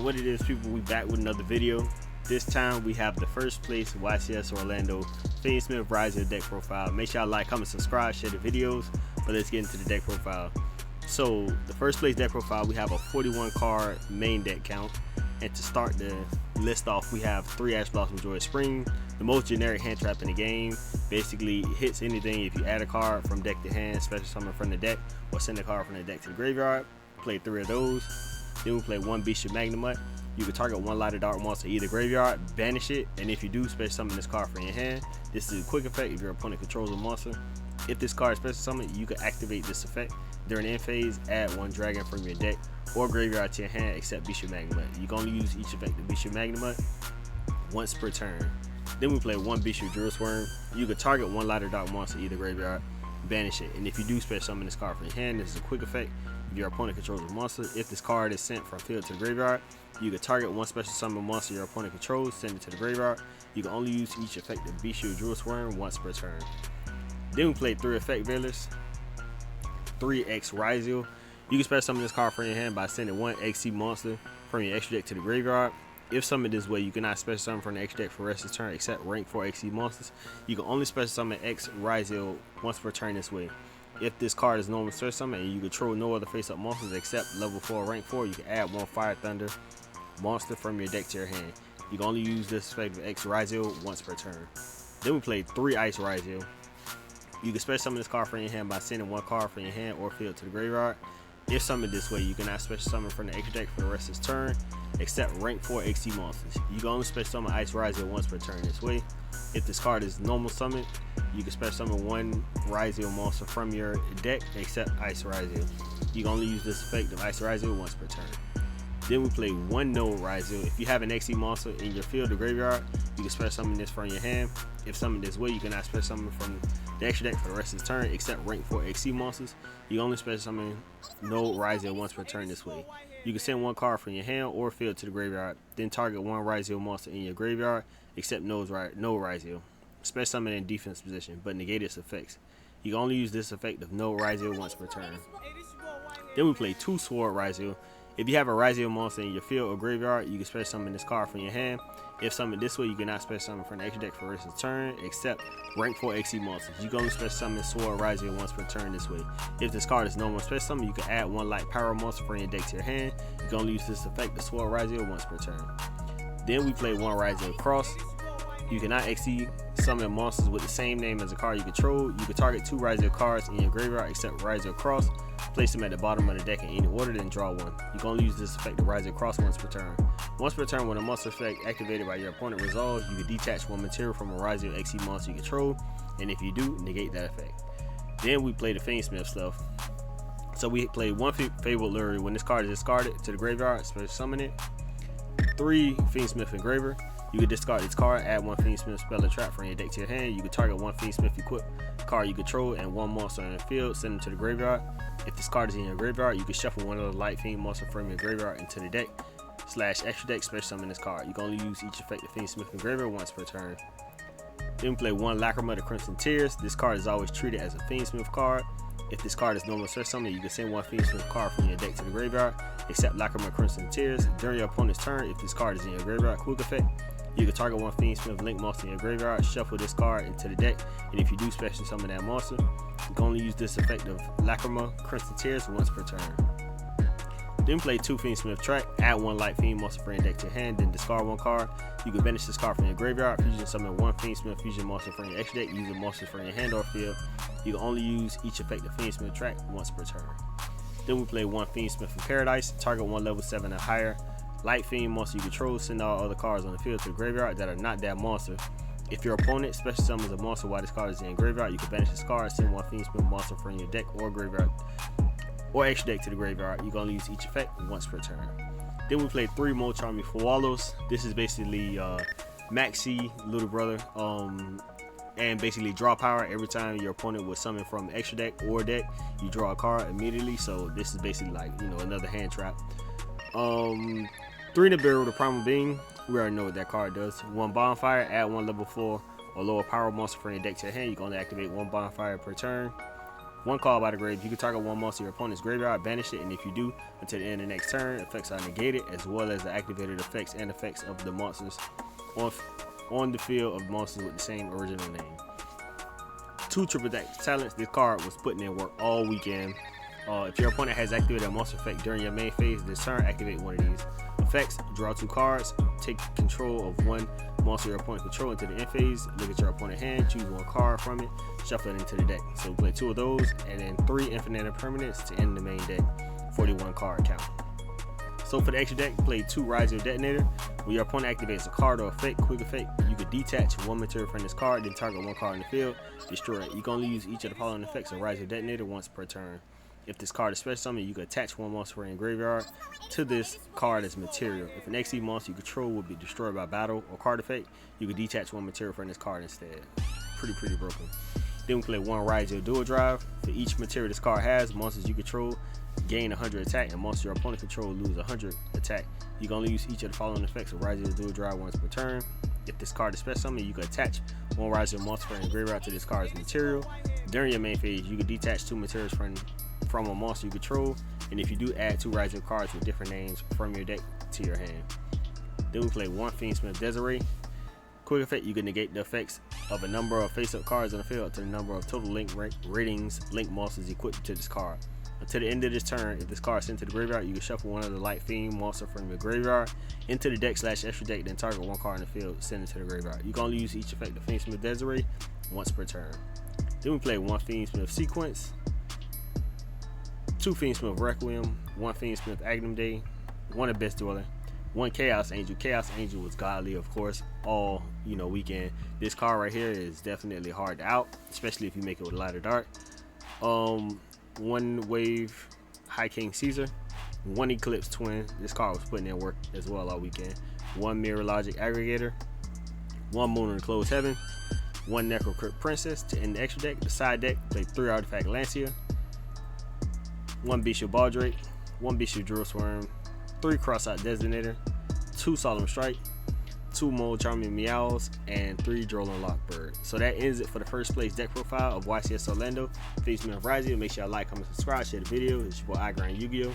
What it is, people, we back with another video. This time we have the first place YCS Orlando Fiendsmith Ryzeal deck profile. Make sure y'all like, comment, subscribe, share the videos. But let's get into the deck profile. So the first place deck profile, we have a 41 card main deck count. And to start the list off, we have 3 Ash Blossom Joyous Spring, the most generic hand trap in the game. Basically hits anything if you add a card from deck to hand, special summon from the deck, or send a card from the deck to the graveyard. Play 3 of those. Then we play 1 Bishop Magnemite. You can target 1 Light or Dark monster either graveyard, banish it, and if you do, special summon this card from your hand. This is a quick effect if your opponent controls a monster. If this card is special summoned, you can activate this effect. During the end phase, add 1 dragon from your deck or graveyard to your hand except Bishop Magnemite. You can only use each effect of Bishop Magnemite once per turn. Then we play 1 Bishop Drill Swarm. You can target 1 Light or Dark monster either graveyard, banish it, and if you do, special summon this card from your hand. This is a quick effect if your opponent controls a monster. If this card is sent from field to the graveyard, you can target 1 special summon monster your opponent controls, send it to the graveyard. You can only use each effect of Bishop Drill Swarm once per turn. Then we play 3 Effect Veilers, 3x Ryzeal. You can special summon this card from your hand by sending 1 XC monster from your extra deck to the graveyard. If summoned this way, you cannot special summon from the extra deck for the rest of the turn except rank 4 XC monsters. You can only special summon X Ryzeal once per turn this way. If this card is normal special summon and you control no other face-up monsters except level 4 rank 4, you can add 1 Fire Thunder monster from your deck to your hand. You can only use this effect of X Ryzeal once per turn. Then we play 3 Ice Ryzeal. You can special summon this card from your hand by sending 1 card from your hand or field to the graveyard. If summoned this way, you cannot special summon from the extra deck for the rest of this turn except rank 4 XC monsters. You can only special summon Ice Ryzeal once per turn this way. If this card is normal summoned, you can special summon 1 Ryzeal monster from your deck except Ice Ryzeal. You can only use this effect of Ice Ryzeal once per turn. Then we play 1 Node Ryzeal. If you have an XC monster in your field or graveyard, you can special summon this from your hand. If summoned this way, you cannot special summon from the extra deck for the rest of the turn except rank 4 XC monsters. You can only special summon Node Ryzeal once per turn this way. You can send 1 card from your hand or field to the graveyard, then target 1 Ryzeal monster in your graveyard except Node Ryzeal. Special summon in defense position, but negate its effects. You can only use this effect of Node Ryzeal once per turn. Then we play 2 Sword Ryzeal. If you have a Ryzeal monster in your field or graveyard, you can special summon this card from your hand. If summoned this way, you cannot special summon from the extra deck for the rest of the turn except rank 4 XC monsters. You can only special summon Sword Ryzeal once per turn this way. If this card is normal special summon, you can add 1 Light Power monster from your deck to your hand. You can only use this effect of Sword Ryzeal once per turn. Then we play 1 Ryzeal Cross. You cannot XC summon monsters with the same name as a card you control. You can target 2 Ryzeal cards in your graveyard except Ryzeal Cross. Place them at the bottom of the deck in any order, then draw 1. You can only use this effect of Ryzeal Cross once per turn. Once per turn, when a monster effect activated by your opponent resolves, you can detach 1 material from a Ryzeal XC monster you control, and if you do, negate that effect. Then we play the Fiendsmith stuff. So we play 1 Fabled Lure. When this card is discarded to the graveyard, special summon it. 3 Fiendsmith Engraver. You can discard its card, add 1 Fiendsmith Spell or Trap from your deck to your hand. You can target 1 Fiendsmith Equip card you control and 1 monster in the field, send them to the graveyard. If this card is in your graveyard, you can shuffle 1 other Light Fiend monster from your graveyard into the deck / extra deck, special summon this card. You can only use each effect of Fiendsmith Engraver once per turn. Then we play 1 Lacrima the Crimson Tears. This card is always treated as a Fiendsmith card. If this card is normal special summon, you can send 1 Fiendsmith card from your deck to the graveyard except Lacrima Crimson Tears. During your opponent's turn, if this card is in your graveyard, quick effect. You can target 1 Fiendsmith Link monster in your graveyard, shuffle this card into the deck, and if you do special summon that monster, you can only use this effect of Lacrima Crimson Tears once per turn. Then play 2 Fiendsmith Track, add 1 Light Fiend monster from your deck to your hand, then discard 1 card. You can banish this card from your graveyard, fusion summon 1 Fiendsmith Fusion monster from your extra deck, using monsters from your hand or field. You can only use each effect of Fiendsmith Track once per turn. Then we play 1 Fiendsmith from Paradise, target 1 level 7 or higher Light Fiend monster you control, send all other cards on the field to the graveyard that are not that monster. If your opponent special summons a monster while this card is in graveyard, you can banish this card, send 1 Fiendsmith monster from your deck or graveyard or extra deck to the graveyard. You can only use each effect once per turn. Then we play 3 Molcharmy Wallows. This is basically Maxi little brother, and basically draw power every time your opponent will summon from extra deck or deck. You draw a card immediately, so this is basically like, you know, another hand trap. 3 Nibiru the Primal Being. We already know what that card does. 1 Bonfire, add 1 level 4 or lower power monster from your deck to your hand. You can only activate 1 Bonfire per turn. 1 card by the grave. You can target 1 monster your opponent's graveyard, banish it, and if you do, until the end of the next turn, effects are negated, as well as the activated effects and effects of the monsters on the field of monsters with the same original name. 2 triple deck talents. This card was putting in work all weekend. If your opponent has activated a monster effect during your main phase this turn, activate one of these effects. Draw 2 cards. Take control of 1 monster your opponent control into the end phase. Look at your opponent's hand, choose 1 card from it, shuffle it into the deck. So play 2 of those, and then 3 infinite impermanents to end the main deck. 41 card count. So for the extra deck, play 2 Ryzeal Detonator. When your opponent activates a card or effect, quick effect, you could detach 1 material from this card, then target 1 card in the field, destroy it. You can only use each of the following effects of Ryzeal Detonator once per turn. If this card is special summon, you can attach 1 monster from your graveyard to this card as material. If an XE monster you control will be destroyed by battle or card effect, you can detach 1 material from this card instead. Pretty broken. Then we play 1 Ryzeal Dual Drive. For each material this card has, monsters you control gain 100 attack, and monsters your opponent control lose 100 attack. You can only use each of the following effects of Ryzeal Dual Drive once per turn. If this card is special summon, you can attach 1 Ryzeal monster from your graveyard to this card's material. During your main phase, you can detach 2 materials from a monster you control, and if you do, add 2 Ryzeal cards with different names from your deck to your hand. Then we play 1 Fiendsmith Desiree. Quick effect, you can negate the effects of a number of face-up cards on the field to the number of total link ratings link monsters equipped to this card. Until the end of this turn, if this card is sent to the graveyard, you can shuffle 1 of the light fiend monster from your graveyard into the deck / extra deck, then target 1 card in the field, send it to the graveyard. You can only use each effect of Fiendsmith Desiree once per turn. Then we play 1 Fiendsmith Sequence, 2 Fiendsmith Requiem, 1 Fiendsmith Agnum Day, 1 Abyss Dweller, 1 Chaos Angel. Chaos Angel was godly, of course, all weekend. This card right here is definitely hard to out, especially if you make it with Light or Dark. 1 Wave High King Caesar, 1 Eclipse Twin. This card was putting in work as well all weekend. 1 Mirror Logic Aggregator, 1 Moon in the Closed Heaven, 1 Necro Crypt Princess. To end the extra deck, the side deck, play 3 Artifact Lancia, 1 Bestial Baldrake, 1 Bestial Drill Swarm, 3 Crossout Designator, 2 Solemn Strike, 2 Mold Charming Meows, and 3 Drolling Lockbird. So that ends it for the first place deck profile of YCS Orlando Fiendsmith Ryzeal. Make sure y'all like, comment, subscribe, share the video. It's your boy Yu-Gi-Oh.